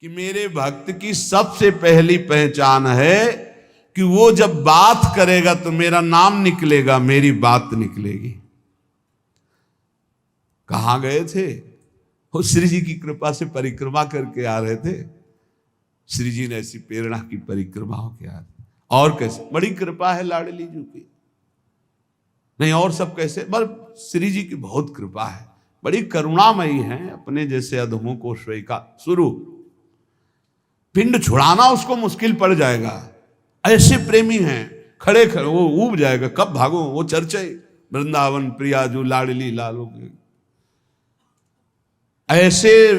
कि मेरे भक्त की सबसे पहली पहचान है कि वो जब बात करेगा तो मेरा नाम निकलेगा, मेरी बात निकलेगी। कहां गए थे वो? श्री जी की कृपा से परिक्रमा करके आ रहे थे। श्री जी ने ऐसी प्रेरणा की परिक्रमा होके आ रहे। और कैसे? बड़ी कृपा है लाडली जी की। नहीं और सब कैसे? बस श्री जी की बहुत कृपा है, बड़ी करुणामयी है। अपने जैसे अधमों को स्वीकार शुरू पिंड छुड़ाना उसको मुश्किल पड़ जाएगा। ऐसे प्रेमी हैं, खड़े खड़े वो ऊब जाएगा, कब भागो। वो चर्चे वृंदावन प्रिया जो लाडली लालो के, ऐसे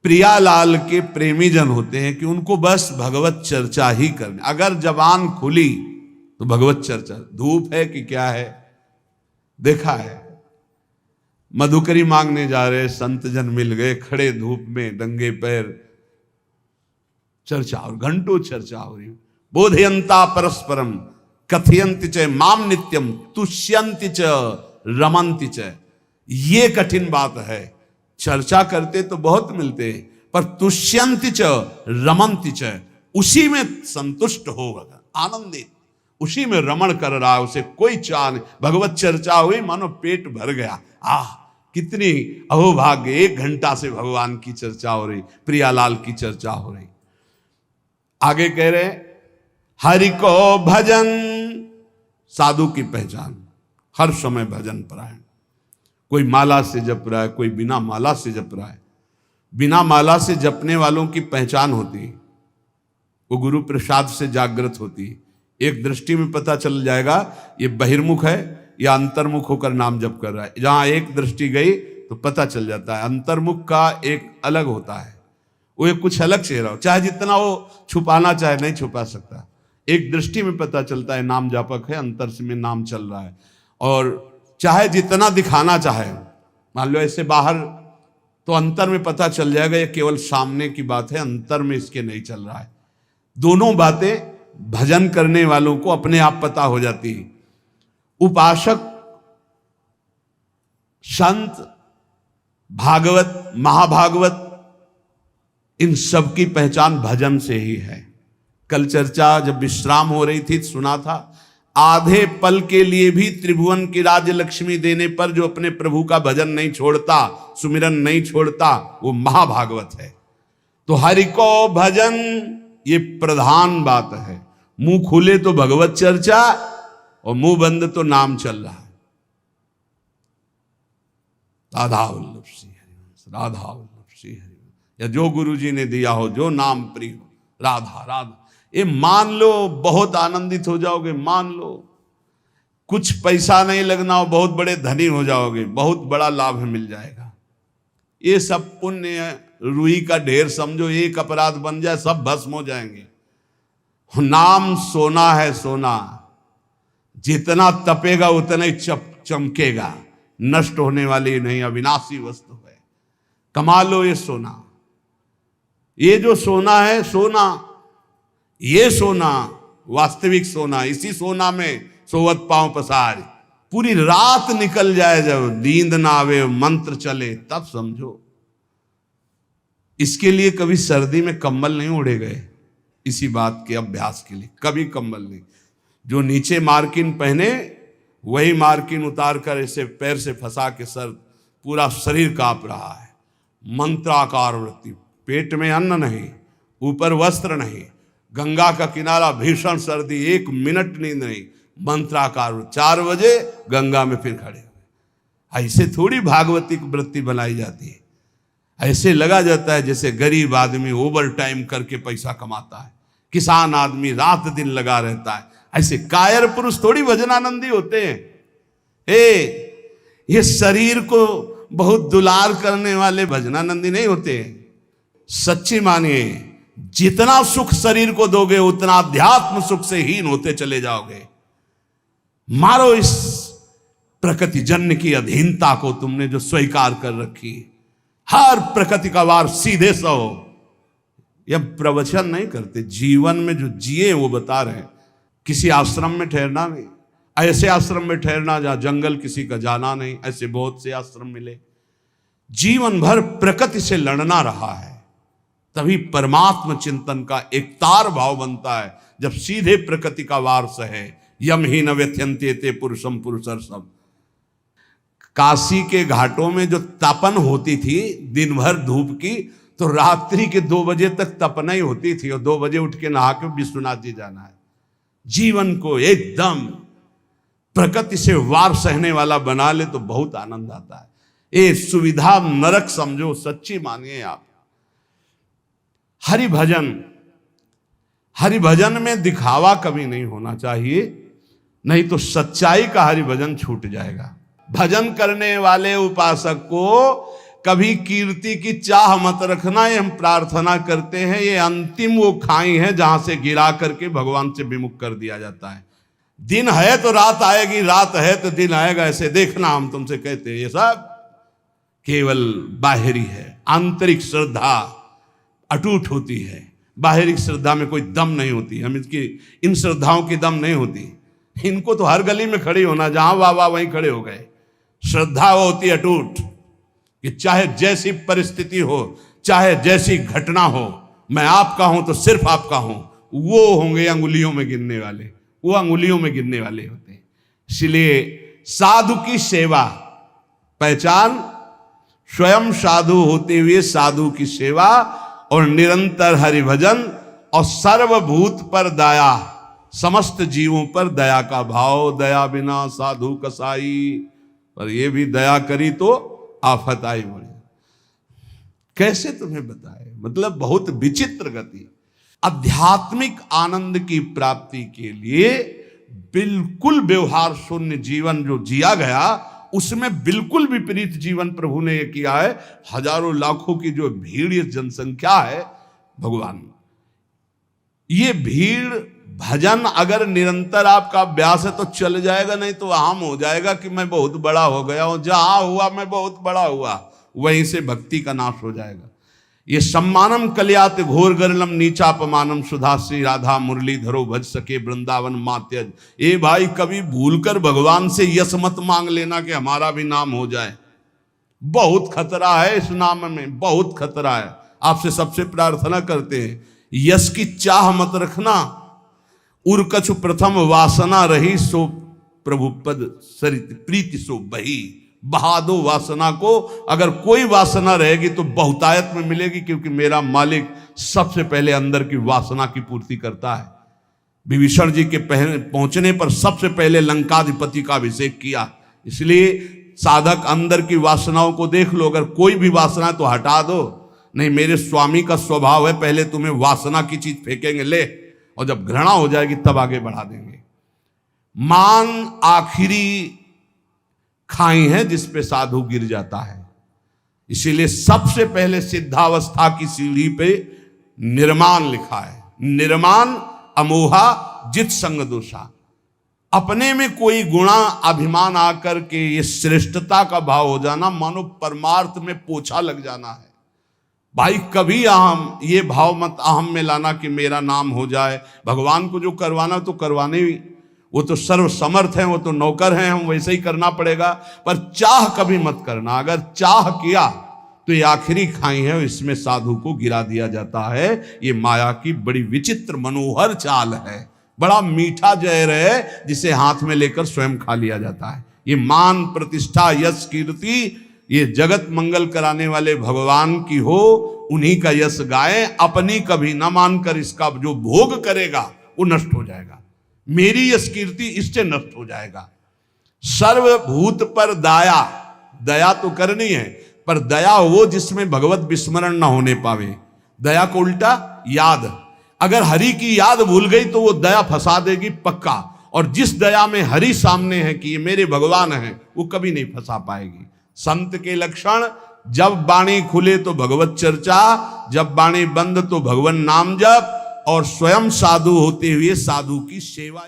प्रियालाल के प्रेमी जन होते हैं कि उनको बस भगवत चर्चा ही करनी। अगर जबान खुली तो भगवत चर्चा। धूप है कि क्या है? देखा है, मधुकरी मांगने जा रहे संत जन मिल गए, खड़े धूप में नंगे पैर, चर्चा और घंटों चर्चा हो रही। बोधयंता परस्परम कथयंति च माम नित्यम तुष्यंति च रमंति च। ये कठिन बात है। चर्चा करते तो बहुत मिलते हैं, पर तुष्यंति च रमंति च, उसी में संतुष्ट होगा, आनंदित, उसी में रमण कर रहा है, उसे कोई चाह नहीं। भगवत चर्चा हुई मानो पेट भर गया। कितनी अहोभाग्य, 1 घंटा से भगवान की चर्चा हो रही, प्रियालाल की चर्चा हो रही। आगे कह रहे हरि को भजन, साधु की पहचान हर समय भजन परायण। कोई माला से जप रहा है, कोई बिना माला से जप रहा है। बिना माला से जपने वालों की पहचान होती है, वो गुरु प्रसाद से जागृत होती है। एक दृष्टि में पता चल जाएगा ये बहिर्मुख है या अंतर्मुख होकर नाम जप कर रहा है। जहां एक दृष्टि गई तो पता चल जाता है। अंतर्मुख का एक अलग होता है, वो एक कुछ अलग चेहरा हो, चाहे जितना वो छुपाना चाहे नहीं छुपा सकता। एक दृष्टि में पता चलता है नाम जापक है, अंतर से में नाम चल रहा है। और चाहे जितना दिखाना चाहे, मान लो ऐसे बाहर, तो अंतर में पता चल जाएगा ये केवल सामने की बात है, अंतर में इसके नहीं चल रहा है। दोनों बातें भजन करने वालों को अपने आप पता हो जाती है। उपासक, संत, भागवत, महाभागवत, इन सब की पहचान भजन से ही है। कल चर्चा जब विश्राम हो रही थी सुना था, आधे पल के लिए भी त्रिभुवन की राज्य लक्ष्मी देने पर जो अपने प्रभु का भजन नहीं छोड़ता, सुमिरन नहीं छोड़ता, वो महाभागवत है। तो हरि को भजन ये प्रधान बात है। मुंह खुले तो भगवत चर्चा और मुंह बंद तो नाम चल रहा है। राधा वल्लभ श्री हरिवंश, राधा वल्लभ श्री हरिवंश, या जो गुरु जी ने दिया हो, जो नाम प्रिय हो, राधा राधा, ये मान लो, बहुत आनंदित हो जाओगे। मान लो कुछ पैसा नहीं लगना हो, बहुत बड़े धनी हो जाओगे, बहुत बड़ा लाभ मिल जाएगा। ये सब पुण्य रुई का ढेर समझो, एक अपराध बन जाए सब भस्म हो जाएंगे। नाम सोना है, सोना जितना तपेगा उतना ही चमकेगा, नष्ट होने वाली नहीं, अविनाशी वस्तु है। कमा लो ये सोना। ये जो सोना है, सोना, ये सोना वास्तविक सोना, इसी सोना में सोवत पांव पसार। पूरी रात निकल जाए, जब नींद ना आवे, मंत्र चले, तब समझो। इसके लिए कभी सर्दी में कंबल नहीं ओढ़े गए, इसी बात के अभ्यास के लिए कभी कंबल नहीं। जो नीचे मार्किन पहने वही मार्किन उतार कर ऐसे पैर से फंसा के सर, पूरा शरीर कांप रहा है। मंत्राकार वृत्ति, पेट में अन्न नहीं, ऊपर वस्त्र नहीं, गंगा का किनारा, भीषण सर्दी, 1 मिनट नींद नहीं, मंत्राकार। 4 बजे गंगा में फिर खड़े हुए। ऐसे थोड़ी भागवती की वृत्ति बनाई जाती है। ऐसे लगा जाता है जैसे गरीब आदमी ओवर टाइम करके पैसा कमाता है, किसान आदमी रात दिन लगा रहता है। ऐसे कायर पुरुष थोड़ी भजनानंदी होते हैं। ये शरीर को बहुत दुलार करने वाले भजनानंदी नहीं होते। सच्ची मानिए, जितना सुख शरीर को दोगे उतना अध्यात्म सुख से हीन होते चले जाओगे। मारो इस प्रकृति जन्य की अधीनता को, तुमने जो स्वीकार कर रखी। हर प्रकृति का वार सीधे सो। यह प्रवचन नहीं करते, जीवन में जो जिए वो बता रहे हैं। किसी आश्रम में ठहरना नहीं, ऐसे आश्रम में ठहरना जहां जंगल किसी का जाना नहीं, ऐसे बहुत से आश्रम मिले। जीवन भर प्रकृति से लड़ना रहा है, तभी परमात्म चिंतन का एकतार भाव बनता है। जब सीधे प्रकृति का वारस है, यम ही न व्यथ्यंते ते पुरुषम पुरुषर्षम। काशी के घाटों में जो तपन होती थी दिन भर धूप की, तो रात्रि के 2 बजे तक तपना ही होती थी, और 2 बजे उठ के नहा के विश्वनाथ जी जाना है। जीवन को एकदम प्रकृति से वार सहने वाला बना ले तो बहुत आनंद आता है। ये सुविधा नरक समझो, सच्ची मानिए आप। हरि भजन में दिखावा कभी नहीं होना चाहिए, नहीं तो सच्चाई का हरि भजन छूट जाएगा। भजन करने वाले उपासक को कभी कीर्ति की चाह मत रखना, ये हम प्रार्थना करते हैं। ये अंतिम वो खाई है जहां से गिरा करके भगवान से विमुख कर दिया जाता है। दिन है तो रात आएगी, रात है तो दिन आएगा, ऐसे देखना हम तुमसे कहते हैं। ये सब केवल बाहरी है। आंतरिक श्रद्धा अटूट होती है, बाहरी श्रद्धा में कोई दम नहीं होती। हम इन श्रद्धाओं की दम नहीं होती। इनको तो हर गली में खड़ी होना, जहां वाह वहीं खड़े हो गए। श्रद्धा वो होती अटूट कि चाहे जैसी परिस्थिति हो, चाहे जैसी घटना हो, मैं आपका हूं तो सिर्फ आपका हूं। वो होंगे अंगुलियों में गिनने वाले, वो अंगुलियों में गिनने वाले होते हैं। इसलिए साधु की सेवा पहचान, स्वयं साधु होते हुए साधु की सेवा, और निरंतर हरि भजन, और सर्वभूत पर दया, समस्त जीवों पर दया का भाव। दया बिना साधु कसाई, पर ये भी दया करी तो आफत आई बड़ी। कैसे तुम्हें बताए, मतलब बहुत विचित्र गति। आध्यात्मिक आनंद की प्राप्ति के लिए बिल्कुल व्यवहार शून्य जीवन जो जिया गया, उसमें बिल्कुल विपरीत जीवन प्रभु ने ये किया है। हजारों लाखों की जो भीड़, ये जनसंख्या है भगवान, ये भीड़ भजन अगर निरंतर आपका अभ्यास है तो चल जाएगा, नहीं तो आम हो जाएगा कि मैं बहुत बड़ा हो गया हूं, जहां हुआ मैं बहुत बड़ा हुआ, वहीं से भक्ति का नाश हो जाएगा। ये सम्मानम कल्यात घोर गरलम नीचापमानम सुधा श्री राधा मुरली धरो भज सके वृंदावन मात्यज। ए भाई, कभी भूलकर भगवान से यश मत मांग लेना कि हमारा भी नाम हो जाए। बहुत खतरा है इस नाम में, बहुत खतरा है। आपसे सबसे प्रार्थना करते हैं, यश की चाह मत रखना। उर्कछु प्रथम वासना रही, सो प्रभु पद सरित प्रीति सो बही। बहा दो वासना को। अगर कोई वासना रहेगी तो बहुतायत में मिलेगी, क्योंकि मेरा मालिक सबसे पहले अंदर की वासना की पूर्ति करता है। विभीषण जी के पहुंचने पर सबसे पहले लंकाधिपति का अभिषेक किया। इसलिए साधक अंदर की वासनाओं को देख लो। अगर कोई भी वासना है तो हटा दो। नहीं, मेरे स्वामी का स्वभाव है, पहले तुम्हें वासना की चीज फेंकेंगे ले, और जब घृणा हो जाएगी तब आगे बढ़ा देंगे। मान आखिरी खाई है जिस पे साधु गिर जाता है। इसीलिए सबसे पहले सिद्धावस्था की सीढ़ी पे निर्माण लिखा है। निर्माण अमोहा जित संग दोषा। अपने में कोई गुणा अभिमान आकर के ये श्रेष्ठता का भाव हो जाना, मानो परमार्थ में पोछा लग जाना है। भाई, कभी अहम, ये भाव मत अहम में लाना कि मेरा नाम हो जाए। भगवान को जो करवाना तो करवाने ही, वो तो सर्व समर्थ हैं, वो तो नौकर हैं, हम वैसे ही करना पड़ेगा। पर चाह कभी मत करना। अगर चाह किया तो ये आखिरी खाई है, इसमें साधु को गिरा दिया जाता है। ये माया की बड़ी विचित्र मनोहर चाल है। बड़ा मीठा जहर है जिसे हाथ में लेकर स्वयं खा लिया जाता है। ये मान प्रतिष्ठा यश कीर्ति, ये जगत मंगल कराने वाले भगवान की हो, उन्हीं का यश गाएं। अपनी कभी न मानकर इसका जो भोग करेगा वो नष्ट हो जाएगा। मेरी यश कीर्ति इससे नष्ट हो जाएगा। सर्वभूत पर दया, दया तो करनी है, पर दया वो जिसमें भगवत विस्मरण न होने पावे। दया को उल्टा याद, अगर हरि की याद भूल गई तो वो दया फंसा देगी पक्का। और जिस दया में हरि सामने है कि ये मेरे भगवान हैं, वो कभी नहीं फंसा पाएगी। संत के लक्षण, जब वाणी खुले तो भगवत चर्चा, जब वाणी बंद तो भगवान नाम जप, और स्वयं साधु होते हुए साधु की सेवा।